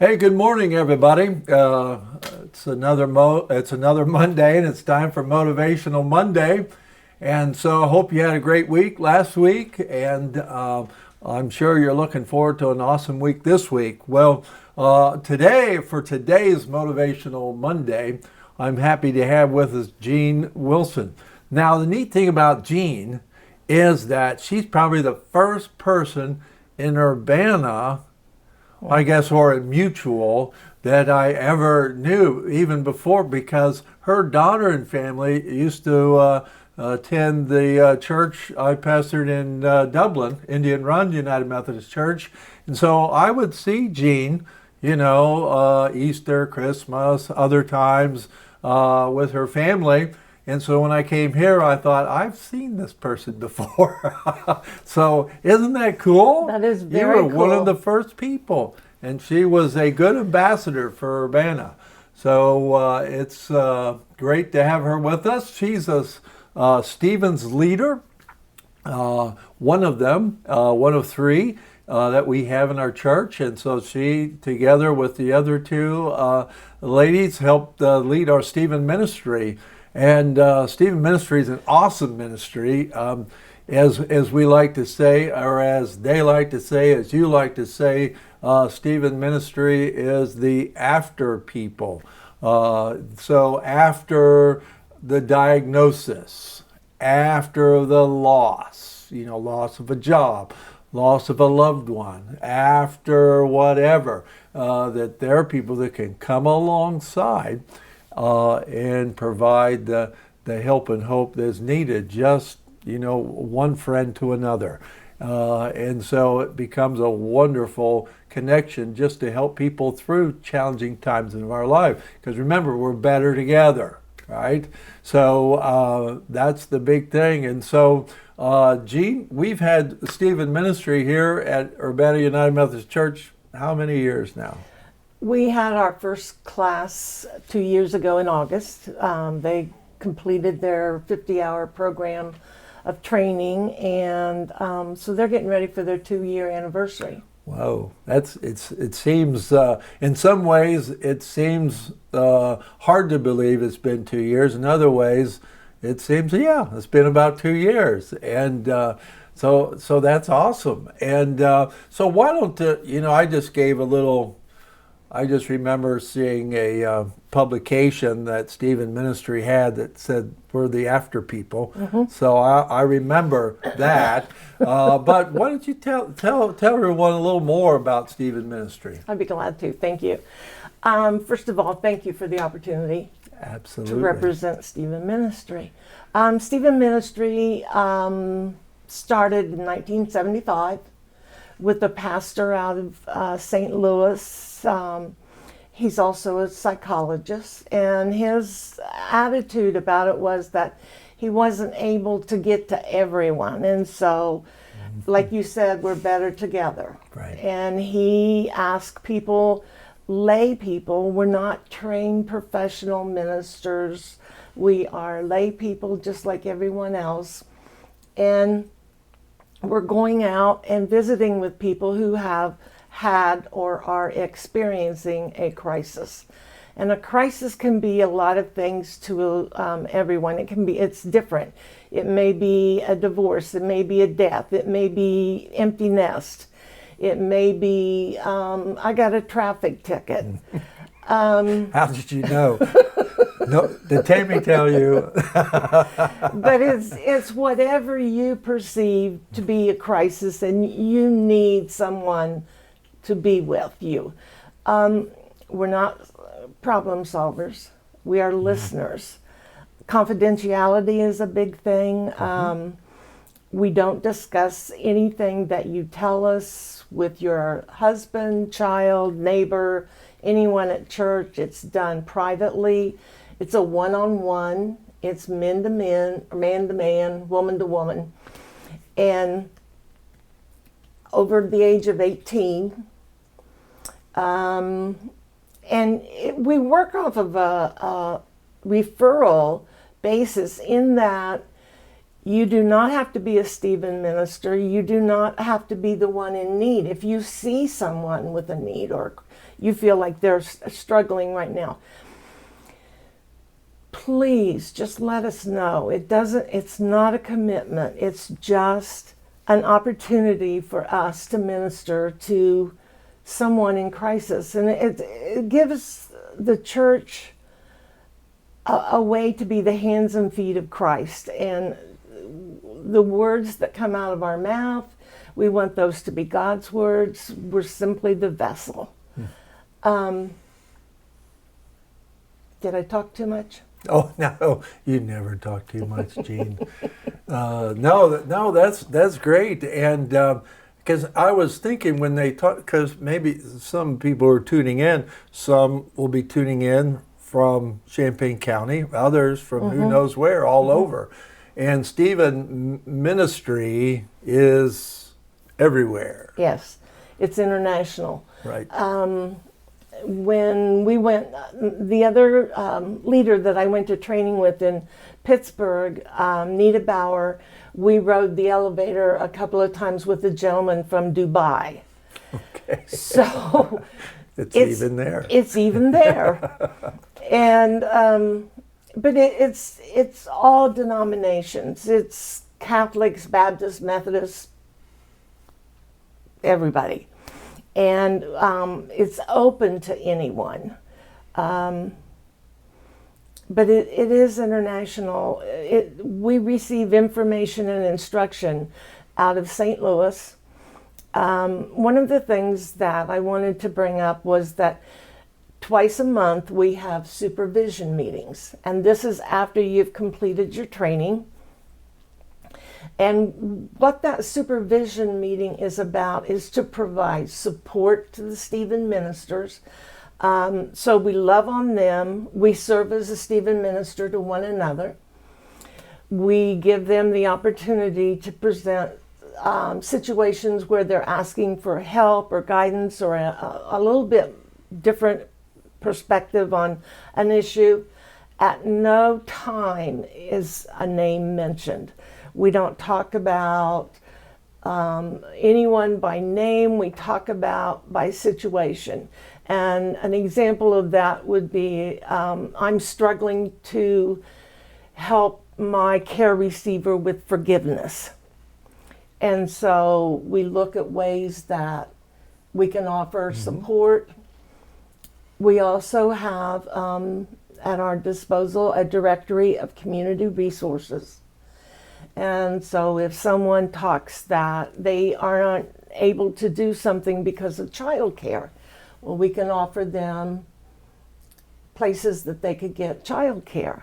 Hey, good morning, everybody. It's another Monday, and it's time for Motivational Monday. And so I hope you had a great week last week, and I'm sure you're looking forward to an awesome week this week. Well, for today's Motivational Monday, I'm happy to have with us Jean Wilson. Now, the neat thing about Jean is that she's probably the first person in Urbana, I guess, or in Mutual, that I ever knew, even before, because her daughter and family used to attend the church I pastored in Dublin, Indian Run United Methodist Church. And so I would see Jean, Easter, Christmas, other times with her family. And so when I came here, I thought, I've seen this person before. So isn't that cool? That is very You were one of cool. the first people, and she was a good ambassador for Urbana. So it's great to have her with us. She's a Stevens leader, one of them, one of three that we have in our church. And so she, together with the other two ladies, helped lead our Stephen ministry. And Stephen Ministry is an awesome ministry, as we like to say, or as they like to say, as you like to say. Stephen Ministry is the after people. So after the diagnosis, after the loss, loss of a job, loss of a loved one, after whatever, that there are people that can come alongside and provide the help and hope that's needed, just, one friend to another. And so it becomes a wonderful connection just to help people through challenging times in our life. Because remember, we're better together, right? So that's the big thing. And so, Jean, we've had Stephen Ministry here at Urbana United Methodist Church how many years now? We had our first class 2 years ago in August. They completed their 50-hour program of training, and so they're getting ready for their 2-year anniversary. Wow, it seems in some ways it seems hard to believe it's been 2 years. In other ways, it seems it's been about 2 years, and so that's awesome. And so why don't I just remember seeing a publication that Stephen Ministry had that said we're the after people. Mm-hmm. So I remember that. But why don't you tell everyone a little more about Stephen Ministry? I'd be glad to. Thank you. First of all, thank you for the opportunity Absolutely. to represent Stephen Ministry. Stephen Ministry started in 1975 with a pastor out of St. Louis. He's also a psychologist, and his attitude about it was that he wasn't able to get to everyone, and so, like you said, we're better together. Right. And he asked people, lay people, we're not trained professional ministers, we are lay people just like everyone else, and we're going out and visiting with people who have had or are experiencing a crisis. And a crisis can be a lot of things to everyone. It's different. It may be a divorce, it may be a death, it may be empty nest, it may be, I got a traffic ticket. How did you know? No, did Tammy tell you? But it's whatever you perceive to be a crisis, and you need someone to be with you. We're not problem solvers. We are listeners. Confidentiality is a big thing. We don't discuss anything that you tell us with your husband, child, neighbor, anyone at church. It's done privately. It's a one-on-one. It's men to men, or man to man, woman to woman. And over the age of 18, we work off of a referral basis, in that you do not have to be a Stephen minister. You do not have to be the one in need. If you see someone with a need, or you feel like they're struggling right now. Please just let us know. It's not a commitment. It's just an opportunity for us to minister to someone in crisis. And it gives the church a way to be the hands and feet of Christ. And the words that come out of our mouth, we want those to be God's words. We're simply the vessel. Did I talk too much? Oh no, you never talk too much, Jean. No, that's great, and because I was thinking when they talk, because maybe some people are tuning in, some will be tuning in from Champaign County, others from who knows where, all over, and Stephen ministry is everywhere. Yes, it's international. Right. When we went, the other leader that I went to training with in Pittsburgh, Nita Bauer, we rode the elevator a couple of times with a gentleman from Dubai. Okay. So it's even there. It's even there. And but it's all denominations. It's Catholics, Baptists, Methodists, everybody. And it's open to anyone. But it is international. We receive information and instruction out of St. Louis. One of the things that I wanted to bring up was that twice a month we have supervision meetings. And this is after you've completed your training. And what that supervision meeting is about is to provide support to the Stephen ministers. So we love on them. We serve as a Stephen minister to one another. We give them the opportunity to present situations where they're asking for help or guidance or a little bit different perspective on an issue. At no time is a name mentioned. We don't talk about anyone by name. We talk about by situation. And an example of that would be I'm struggling to help my care receiver with forgiveness. And so we look at ways that we can offer support. We also have at our disposal a directory of community resources. And so if someone talks that they aren't able to do something because of childcare, well, we can offer them places that they could get childcare.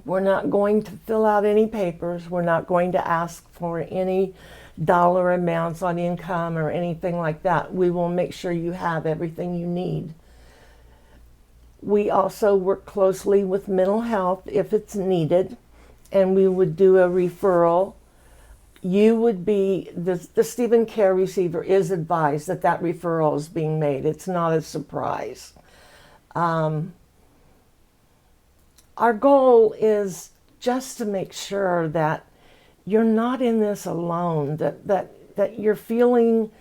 We're not going to fill out any papers. We're not going to ask for any dollar amounts on income or anything like that. We will make sure you have everything you need. We also work closely with mental health if it's needed. And we would do a referral. You would be, the Stephen care receiver is advised that that referral is being made. It's not a surprise. Our goal is just to make sure that you're not in this alone, that you're feeling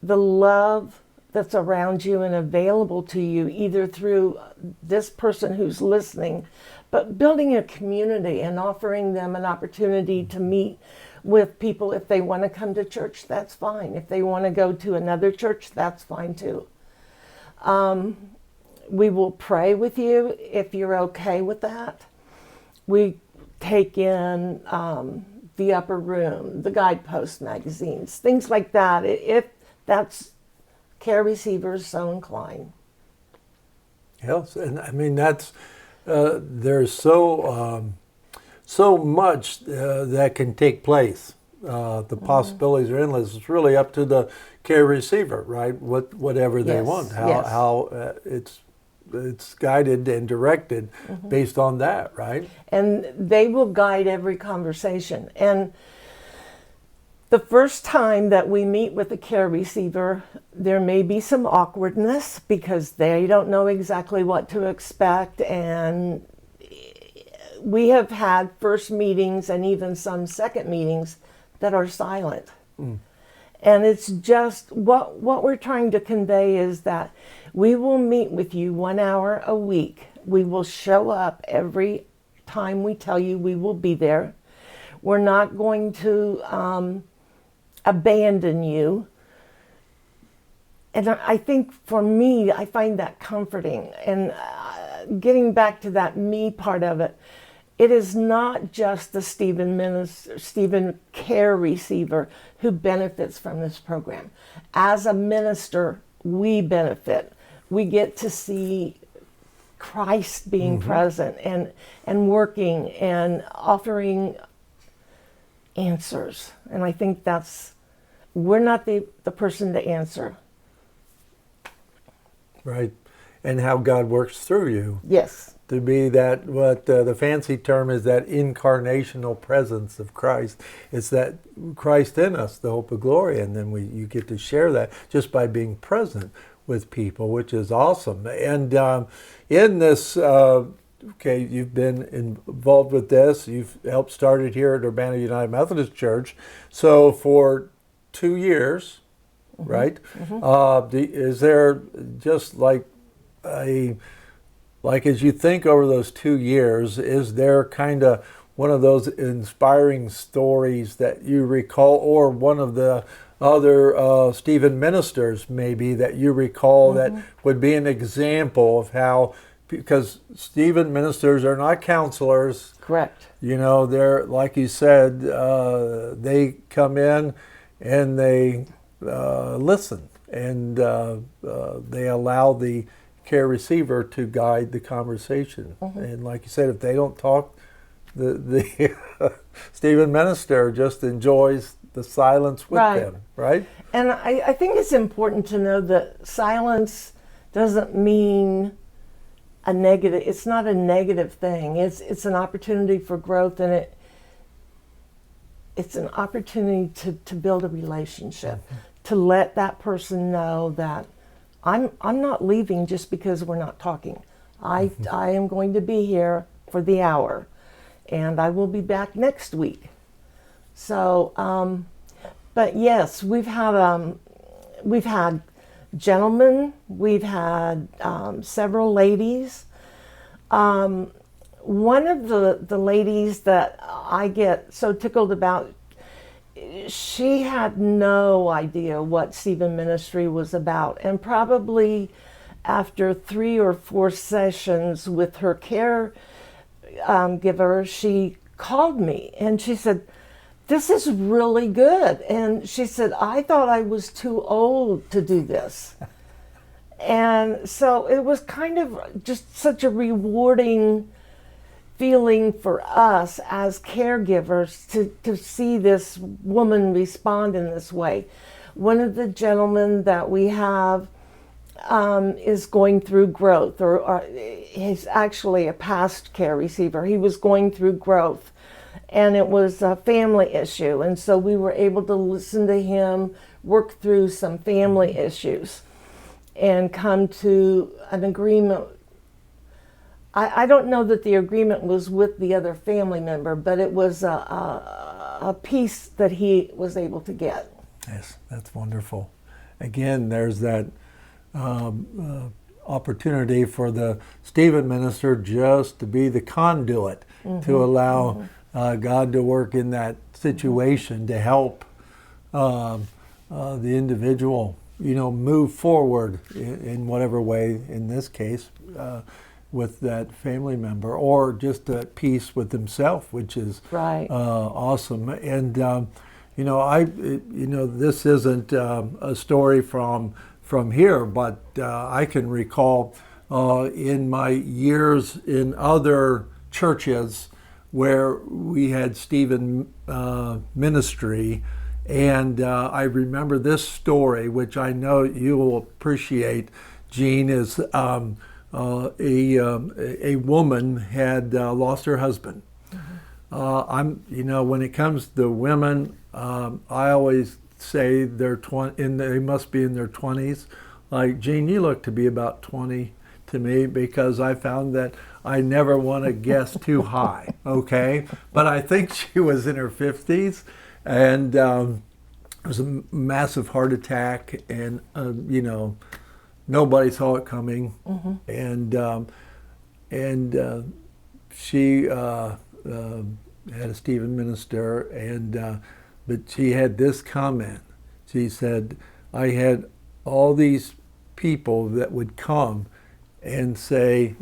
the love that's around you and available to you, either through this person who's listening, but building a community and offering them an opportunity to meet with people. If they want to come to church, that's fine. If they want to go to another church, that's fine too. We will pray with you if you're okay with that. We take in the upper room, the guidepost magazines, things like that, if that's care receivers so inclined. Yes, and I mean that's there's so much that can take place. The possibilities are endless. It's really up to the care receiver, right? Whatever they want, how it's guided and directed based on that, right? And they will guide every conversation. And the first time that we meet with a care receiver, there may be some awkwardness because they don't know exactly what to expect. And we have had first meetings and even some second meetings that are silent. And it's just what we're trying to convey is that we will meet with you 1 hour a week. We will show up every time we tell you we will be there. We're not going to abandon you. And I think for me, I find that comforting. And getting back to that me part of it, it is not just the Stephen care receiver who benefits from this program. As a minister, we benefit. We get to see Christ being present and working and offering answers. And I think we're not the person to answer. Right. And how God works through you. Yes. To be that, what the fancy term is, that incarnational presence of Christ. It's that Christ in us, the hope of glory. And then you get to share that just by being present with people, which is awesome. And in this, you've been involved with this. You've helped start it here at Urbana United Methodist Church. So for 2 years, right? Is there just as you think over those 2 years, is there kind of one of those inspiring stories that you recall, or one of the other Stephen ministers maybe that you recall that would be an example of how, because Stephen ministers are not counselors. Correct. They're, like you said, they come in and they listen, and they allow the care receiver to guide the conversation. And like you said, if they don't talk, the Stephen minister just enjoys the silence with them, right? And I think it's important to know that silence doesn't mean a negative. It's not a negative thing. It's an opportunity for growth, and it's an opportunity to build a relationship, to let that person know that I'm not leaving just because we're not talking. I am going to be here for the hour, and I will be back next week. So, but yes, we've had gentlemen, we've had several ladies. One of the ladies that I get so tickled about, she had no idea what Stephen Ministry was about, and probably after 3 or 4 sessions with her care giver, she called me and she said, "This is really good." And she said, "I thought I was too old to do this." And so it was kind of just such a rewarding feeling for us as caregivers to see this woman respond in this way. One of the gentlemen that we have is going through growth, or he's actually a past care receiver. He was going through growth, and it was a family issue. And so we were able to listen to him work through some family issues and come to an agreement. I don't know that the agreement was with the other family member, but it was a piece that he was able to get. Yes, that's wonderful. Again, there's that opportunity for the Stephen minister just to be the conduit to allow God to work in that situation to help the individual, move forward in whatever way, in this case, with that family member, or just at peace with himself, which is awesome. And this isn't a story from here, but I can recall in my years in other churches where we had Stephen ministry, and I remember this story, which I know you will appreciate, Jean, is a woman had lost her husband. When it comes to women, I always say they must be in their 20s. Like, Jean, you look to be about 20 to me, because I found that I never want to guess too high, okay? But I think she was in her 50s, and it was a massive heart attack, and nobody saw it coming, and she had a Stephen minister, but she had this comment. She said, "I had all these people that would come and say,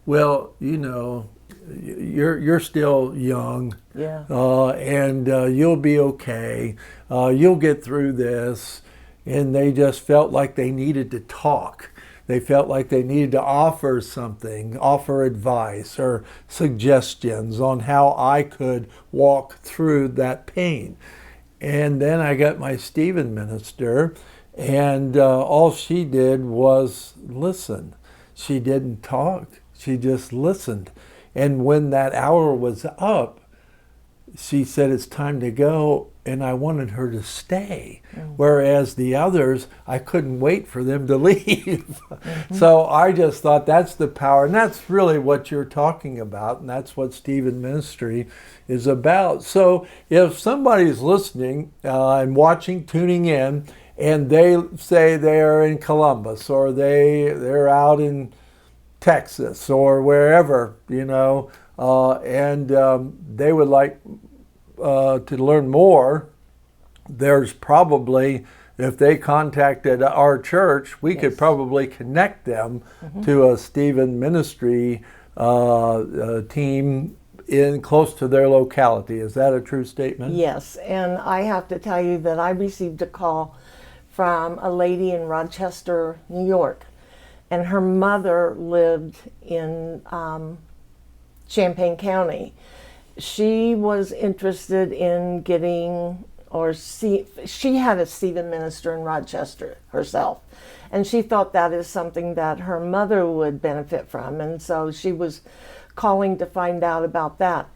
well, you're still young, Yeah. and you'll be okay. You'll get through this." And they just felt like they needed to talk. They felt like they needed to offer something, offer advice or suggestions on how I could walk through that pain. And then I got my Stephen minister, and all she did was listen. She didn't talk. She just listened. And when that hour was up, she said, "It's time to go," and I wanted her to stay. Whereas the others, I couldn't wait for them to leave. So I just thought that's the power, and that's really what you're talking about, and that's what Stephen Ministry is about. So if somebody's listening and watching, tuning in, and they say they're in Columbus, or they're out in Texas or wherever, and they would like to learn more, there's probably, if they contacted our church, we could probably connect them to a Stephen Ministry team in close to their locality. Is that a true statement? Yes, and I have to tell you that I received a call from a lady in Rochester, New York, and her mother lived in Champaign County. She was interested in getting, she had a Stephen minister in Rochester herself, and she thought that is something that her mother would benefit from, and so she was calling to find out about that.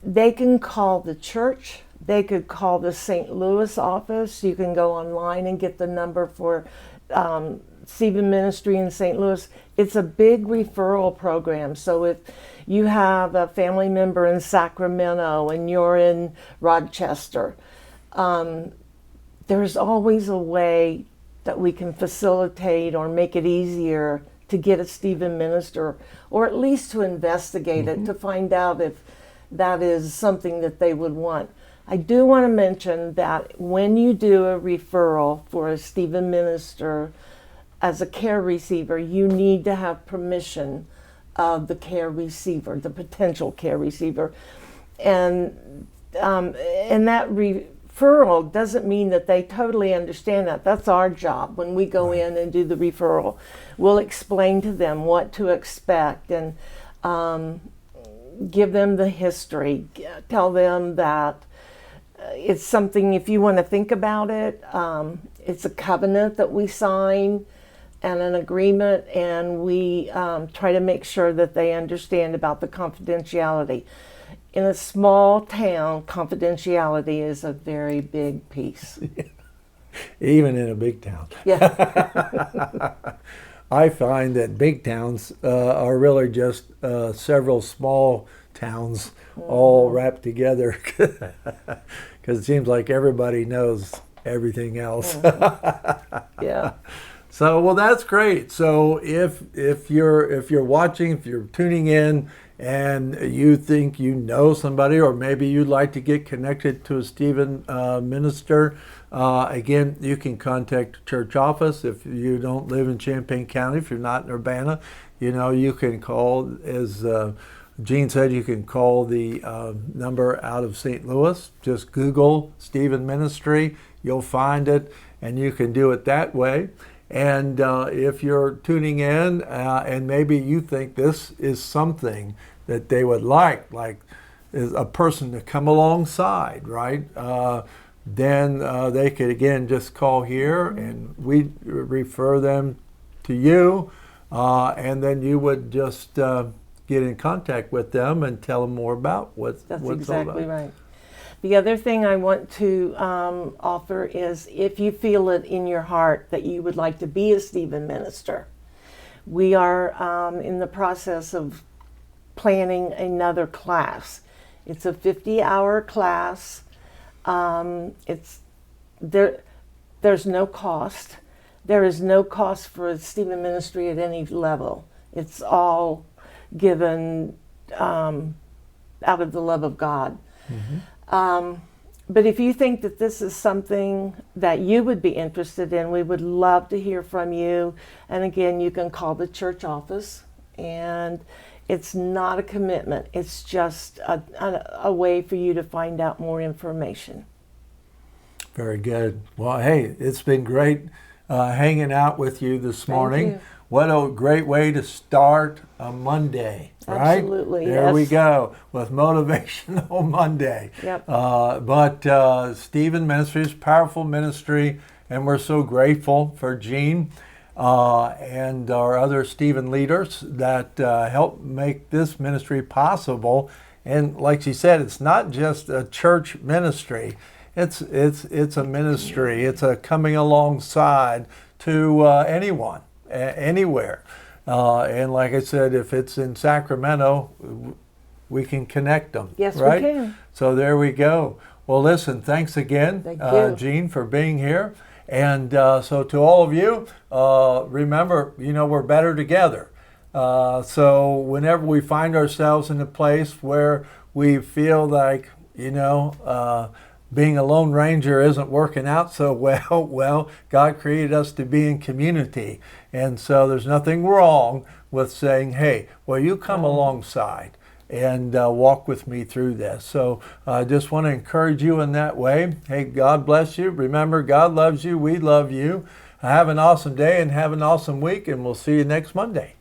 They can call the church. They could call the St. Louis office. You can go online and get the number for Stephen Ministry in St. Louis. It's a big referral program. So if you have a family member in Sacramento and you're in Rochester, there's always a way that we can facilitate or make it easier to get a Stephen minister, or at least to investigate it, to find out if that is something that they would want. I do want to mention that when you do a referral for a Stephen minister as a care receiver, you need to have permission of the care receiver, the potential care receiver. And that referral doesn't mean that they totally understand that. That's our job. When we go in and do the referral, we'll explain to them what to expect and give them the history, tell them that it's something, if you want to think about it, it's a covenant that we sign and an agreement, and we try to make sure that they understand about the confidentiality. In a small town, confidentiality is a very big piece. Even in a big town. Yeah. I find that big towns are really just several small towns all wrapped together, because it seems like everybody knows everything else. Yeah. So, well, that's great. So if you're watching, if you're tuning in, and you think you know somebody, or maybe you'd like to get connected to a Stephen minister, again, you can contact the church office. If you don't live in Champaign County, if you're not in Urbana, you can call, as Gene said, you can call the number out of St. Louis. Just Google Stephen Ministry, you'll find it, and you can do it that way. And if you're tuning in and maybe you think this is something that they would like is a person to come alongside, right? Then they could, again, just call here and we refer them to you, and then you would just get in contact with them and tell them more about what's exactly all about. Right. The other thing I want to offer is, if you feel it in your heart that you would like to be a Stephen minister, we are in the process of planning another class. It's a 50-hour class. It's there's no cost. There is no cost for a Stephen ministry at any level. It's all given out of the love of God. But if you think that this is something that you would be interested in, we would love to hear from you. And again, you can call the church office, and it's not a commitment. It's just a way for you to find out more information. Very good. Well, hey, it's been great hanging out with you this morning. you. What a great way to start a Monday, right? Absolutely, There we yes. go with Motivational Monday. Yep. But Stephen Ministries, powerful ministry, and we're so grateful for Jean and our other Stephen leaders that help make this ministry possible. And like she said, it's not just a church ministry. It's a ministry. It's a coming alongside to anyone, anywhere. And like I said, if it's in Sacramento, we can connect them. Yes, right? we can. So there we go. Well, listen, thanks again, Thank you. Jean, for being here. And so to all of you, remember, we're better together. So whenever we find ourselves in a place where we feel like, being a lone ranger isn't working out so well, God created us to be in community. And so there's nothing wrong with saying, hey, well, you come alongside and walk with me through this. So I just want to encourage you in that way. Hey, God bless you. Remember, God loves you. We love you. Have an awesome day and have an awesome week, and we'll see you next Monday.